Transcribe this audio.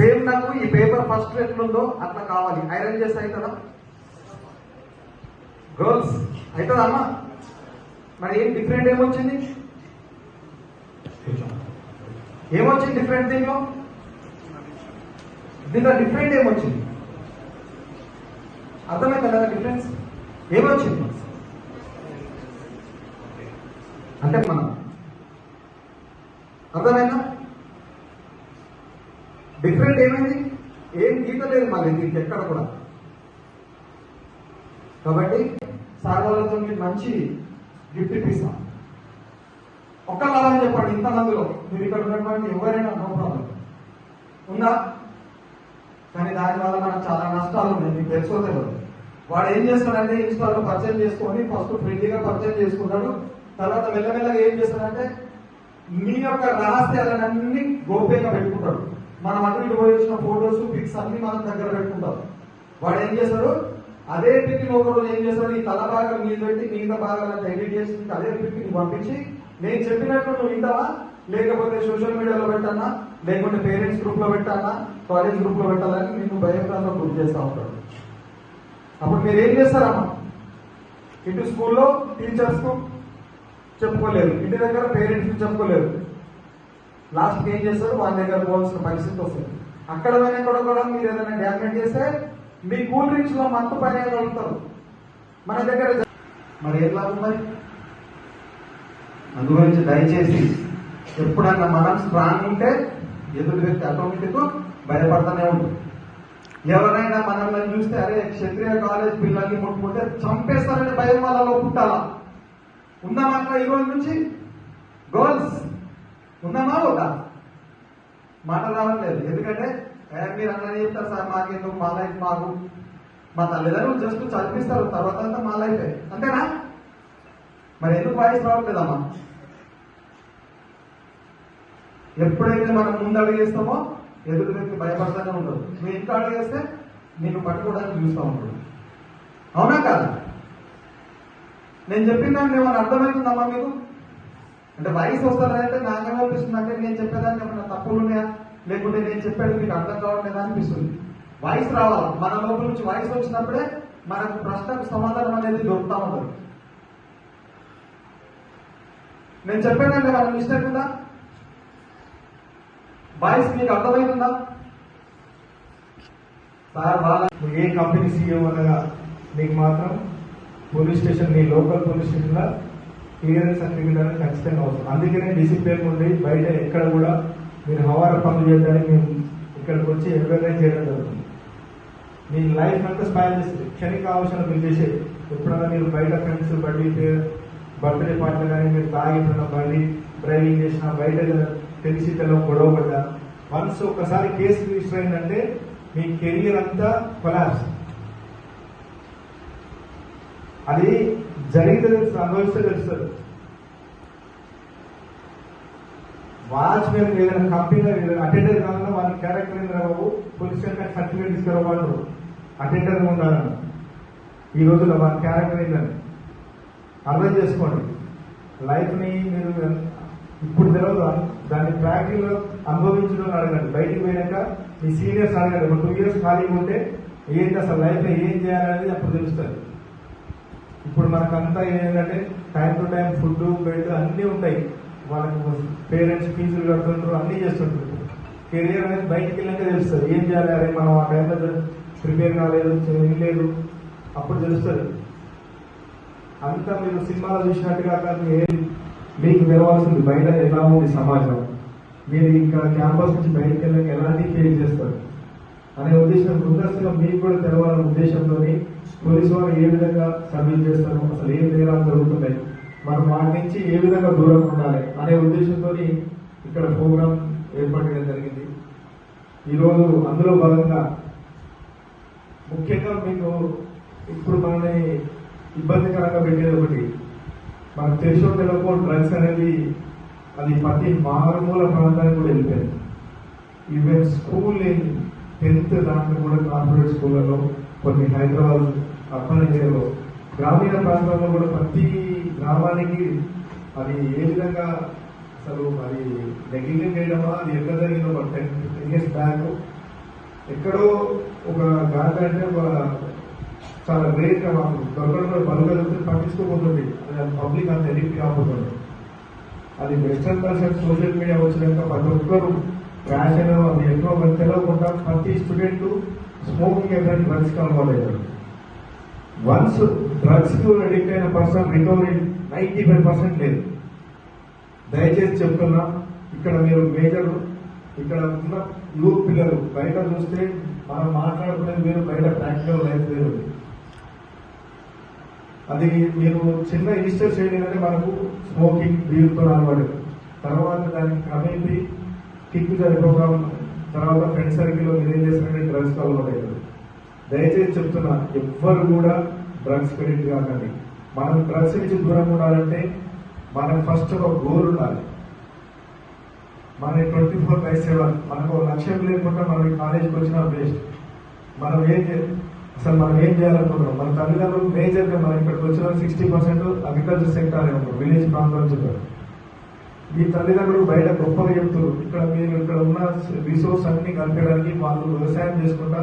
Same నాకు ఈ paper first ఎట్లుందో అట్లా కావాలి. ఐరన్ చేస్తే అవుతుందా గర్ల్స్? అవుతుందా అమ్మా? మరి ఏం డిఫరెంట్ ఏమొచ్చింది? డిఫరెంట్ దీనిలో డిఫరెంట్ ఏమొచ్చింది? అర్థమైందా కదా డిఫరెన్స్ ఏమొచ్చింది? అంటే మనం అర్థమైందా? డిఫరెంట్ ఏమైంది? ఏం గీత లేదు మళ్ళీ దీనికి ఎక్కడ కూడా. కాబట్టి సార్ వాళ్ళతో మీరు మంచి గిఫ్ట్ ఇప్పిస్తాం. ఒక్కళ్ళని చెప్పండి ఇంతమందిలో మీరు ఇక్కడ ఉన్నటువంటి ఎవరైనా నో ప్రాబ్లం ఉందా? కానీ దానివల్ల మనకు చాలా నష్టాలు ఉన్నాయి. మీకు తెలుసుకోలేదు. వాడు ఏం చేస్తాడంటే ఇన్స్టాల్లో పర్చేజ్ చేసుకొని ఫస్ట్ ఫ్రెండ్లీగా పర్చేజ్ చేసుకుంటాడు. తర్వాత మెల్లమెల్లగా ఏం చేస్తాడంటే మీ యొక్క రహస్యాలన్నీ గోప్యంగా పెట్టుకుంటాడు. మనం అటు ఇటు పోయి వచ్చిన ఫోటోస్ పిక్స్ అన్ని మనం దగ్గర పెట్టుకుంటాం. వాడు ఏం చేస్తాడు, అదే పిక్ ఒక రోజు ఏం చేస్తాడు, ఈ తల భాగాలు మీద పెట్టి మిగతా భాగాలను ఎడిట్ చేసి అదే పిక్ ని పంపించి నేను చెప్పినట్టు నువ్వు వింటావా, లేకపోతే సోషల్ మీడియాలో పెట్టానా, లేకుంటే పేరెంట్స్ గ్రూప్ లో పెట్టానా, కాలేజ్ గ్రూప్ లో పెట్టాలని నేను భయంకరంగా గుర్తు చేస్తా ఉంటాడు. అప్పుడు మీరు ఏం చేస్తారమ్మా? ఇటు స్కూల్లో టీచర్స్ కు చెప్పుకోలేరు, ఇంటి దగ్గర పేరెంట్స్ కు చెప్పుకోలేరు. లాస్ట్ ఏం చేస్తారు, వాళ్ళ దగ్గర పోవాల్సిన పరిస్థితి వస్తుంది. అక్కడ కూడా మీరు ఏదైనా డ్యామేజ్ చేస్తే మీ కూల్ డ్రింక్స్ లో మత్తు పని అడుగుతారు మన దగ్గర. మరి ఎట్లా మరి అందుగురించి దయచేసి ఎప్పుడన్నా మనం స్ట్రాంగ్ ఉంటే ఎదుటి వ్యక్తి ఆటోమేటిక్ భయపడతానే ఉంటుంది. ఎవరైనా మనల్ని చూస్తే అరే క్షత్రియ కాలేజ్ పిల్లల్ని ముట్టుకుంటే చంపేస్తారని భయం వాళ్ళలో పుట్టాలా? ఉందామా ఈ రోజు నుంచి? గర్ల్స్ ఉందామా వద్దా? మాట రావట్లేదు. ఎందుకంటే మీరు అన్నది చెప్తారు సార్ మాకెందుకు, మా లైఫ్ మాకు, మా తల్లిదండ్రులు జస్ట్ చదివిస్తారు, తర్వాత అంతా మా లైఫే, అంతేనా? మరి ఎందుకు వాయిస్ రావట్లేదమ్మా? ఎప్పుడైతే మనం ముందు అడిగేస్తామో ఎదురు వ్యక్తి భయపడతానే ఉండదు. నువ్వు ఇంకా అడిగేస్తే నిన్ను పట్టుకోవడానికి చూస్తూ ఉంటాడు. అవునా కాదు? నేను చెప్పిందాన్ని ఏమైనా అర్థమవుతుందమ్మా మీకు? అంటే వాయిస్ వస్తుందంటే నాకేమనిపిస్తుంది అంటే నేను చెప్పేదాన్ని ఏమైనా తప్పులు ఉన్నాయా, లేకుంటే నేను చెప్పేది మీకు అర్థం కావట్లేదా అనిపిస్తుంది. వాయిస్ రావాలి. మన లోపల నుంచి వాయిస్ వచ్చినప్పుడే మనకు ప్రశ్నకు సమాధానం అనేది దొరుకుతా ఉంటుంది. నేను చెప్పేదాన్ని మన మిస్టేక్ ఉందా? వాయిస్ మీకు అర్థమవుతుందా? సార్ వాళ్ళ ఏ కంపెనీ సీఈఓ అనగా మీకు మాత్రం పోలీస్ స్టేషన్, మీ లోకల్ పోలీస్ స్టేషన్ లో క్లియరెన్స్ సర్టిఫికేట్ అనేది ఖచ్చితంగా అవసరం. అందుకనే డిసిప్లిన్ ఉండి బయట ఎక్కడ కూడా మీరు హవార పనులు చేయడానికి మేము ఇక్కడికి వచ్చి ఎంకరేజ్ చేయడం జరుగుతుంది. మీ లైఫ్ అంతా స్పాయిల్ చేస్తుంది. క్షణిక ఆలోచన మీరు చేసే ఎప్పుడైనా మీరు బయట ఫ్రెండ్స్ బర్త్డే పార్టీలు కానీ మీరు తాగి బండి డ్రైవింగ్ చేసినా, బయట తెలిసి తెల్ల గొడవ పడ్డా, వన్స్ ఒకసారి కేసు రిజిస్టర్ అయిందంటే మీ కెరియర్ అంతా కొలాప్స్. అది జరిగితే తెలుసు, అనుభవిస్తే తెలుస్తుంది. వాచ్మెన్ ఏదైనా కంపెనీలో అటెండర్ కావాలన్నా వాళ్ళ క్యారెక్టర్ ఏంద్రా బాబు, పోలీస్ స్టేషన్ సర్టిఫికేట్ తీసుకురావాళ్ళు అటెండర్ ఉండాలని. ఈ రోజుల్లో వాళ్ళ క్యారెక్టర్ ఏంటని అర్థం చేసుకోండి. లైఫ్ని మీరు ఇప్పుడు తెలియదు, దాన్ని ప్రాక్టికల్గా అనుభవించడం అడగండి. బయటికి పోయాక మీ సీనియర్స్ అడగండి. ఒక 2 years ఖాళీగా ఉంటే ఏంటి అసలు లైఫ్లో ఏం చేయాలనేది అప్పుడు తెలుస్తుంది. ఇప్పుడు మనకంతా ఏంటంటే time to time food, bed అన్నీ ఉంటాయి. వాళ్ళకి పేరెంట్స్ ఫీజులు కడుతుంటారు, అన్నీ చేస్తుంటారు. కెరియర్ అనేది బయటికి వెళ్ళాక తెలుస్తుంది ఏం చేయాలి. అరే మనం ఆ టైంలో ప్రిపేర్ కాలేదు, చేయలేదు, అప్పుడు తెలుస్తుంది. అంతా మీరు సినిమాలో చూసినట్టుగా మీకు తెలవాల్సింది బయట ఎలా ఉంది సమాజం, మీరు ఇంకా క్యాంపస్ నుంచి బయటకు వెళ్ళాక ఎలాంటి ఫేస్ చేస్తారు అనే ఉద్దేశం ముందస్తుగా మీకు కూడా తెలవాలనే ఉద్దేశంతో పోలీసు వారు ఏ విధంగా సర్వీస్ చేస్తారు, అసలు ఏ నేరాలు జరుగుతున్నాయి, మనం వాటి నుంచి ఏ విధంగా దూరంగా ఉండాలి అనే ఉద్దేశంతో ఇక్కడ ప్రోగ్రాం ఏర్పాటు చేయడం జరిగింది. ఈరోజు అందులో భాగంగా ముఖ్యంగా మీకు ఇప్పుడు మనల్ని ఇబ్బందికరంగా పెట్టేది ఒకటి, మనకు తెలిసో తెలియకో డ్రగ్స్ అనేది అది ప్రతి మారుమూల ప్రాంతానికి కూడా వెళ్ళిపోయింది. ఈవెన్ స్కూల్ 10th దాంట్లో కూడా కార్పొరేట్ స్కూళ్ళలో, కొన్ని హైదరాబాద్ అర్బన్ ఏరియాలో, గ్రామీణ ప్రాంతాల్లో కూడా ప్రతి గ్రామానికి అది ఏ విధంగా అసలు అది నెగ్లిజెంట్ చేయడమా, అది ఎక్కడ జరిగిందో ఒక 10-15 years బ్యాక్ ఎక్కడో ఒక గాలి అంటే ఒక చాలా రేట్ గా మాకు దొరకడంలో బలుగలుగుతుంది పట్టించుకోబోతుంది పబ్లిక్ అంత ఎడిక్ట్ కాకపోతుంది. అది వెస్టర్న్ కల్చర్ సోషల్ మీడియా వచ్చినాక ప్రతి ఒక్కరు ఫ్యాషన్ అది ఎక్కువ మంది తెలవకుండా ప్రతి స్టూడెంట్ స్మోకింగ్ ఎఫెక్ట్ డ్రగ్స్ కలవాలేదు. వన్స్ డ్రగ్స్ కు అడిక్ట్ అయిన పర్సన్ రికవరీ 95% లేదు. దయచేసి చెప్తున్నా, ఇక్కడ మీరు మేజర్ ఇక్కడ ఉన్న యూత్ పిల్లలు బయట చూస్తే మనం మాట్లాడుకునేది వేరు, బయట ప్రాక్టికల్ లైఫ్ వేరు. అది మీరు చిన్న ఇనిషియల్ స్టేజ్ ఏంటంటే మనకు స్మోకింగ్ బీర్తో అలవాటు, తర్వాత దానికి క్రమేపీ కిక్ సరిపోవడం, తర్వాత ఫ్రెండ్ సర్కిల్లో మీరు ఏం చేస్తారంటే డ్రగ్స్ అలవాటు అవుతుంది. దయచేసి చెప్తున్నా, ఎవ్వరు కూడా డ్రగ్స్ అడిక్ట్ కాకండి. మనం డ్రగ్స్ నుంచి దూరంగా ఉండాలంటే మనకు ఫస్ట్ ఒక గోల్ ఉండాలి. మన 24/7 మనకు ఒక లక్ష్యం లేకుండా మనం కాలేజీకి వచ్చినా వేస్ట్. మనం ఏం చేయాలనుకుంటున్నాం? మన తల్లిదండ్రులు మేజర్గా మనం ఇక్కడికి వచ్చిన 60% అగ్రికల్చర్ సెక్టార్ ఉంటారు, విలేజ్ ప్రాంతం నుంచి ఉంటారు. మీ తల్లిదండ్రులు బయట గొప్పగా చెప్తారు, ఇక్కడ మీరు ఇక్కడ ఉన్న రిసోర్స్ అన్ని కలిపేయడానికి వాళ్ళు వ్యవసాయం చేసుకుంటా